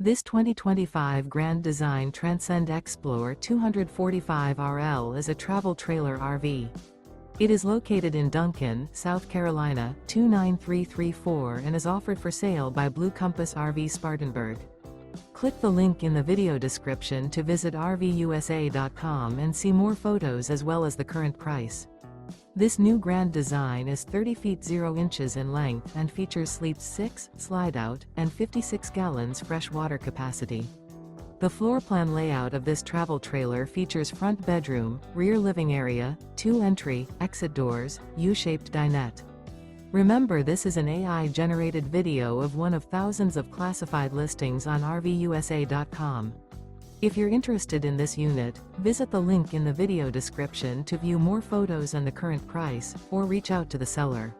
This 2025 Grand Design Transcend Xplor 245RL is a travel trailer RV. It is located in Duncan, South Carolina, 29334 and is offered for sale by Blue Compass RV Spartanburg. Click the link in the video description to visit RVUSA.com and see more photos as well as the current price. This new Grand Design is 30 feet 0 inches in length and features sleeps 6, slide-out, and 56 gallons fresh water capacity. The floor plan layout of this travel trailer features front bedroom, rear living area, 2 entry, exit doors, U-shaped dinette. Remember, this is an AI-generated video of one of thousands of classified listings on RVUSA.com. If you're interested in this unit, visit the link in the video description to view more photos and the current price, or reach out to the seller.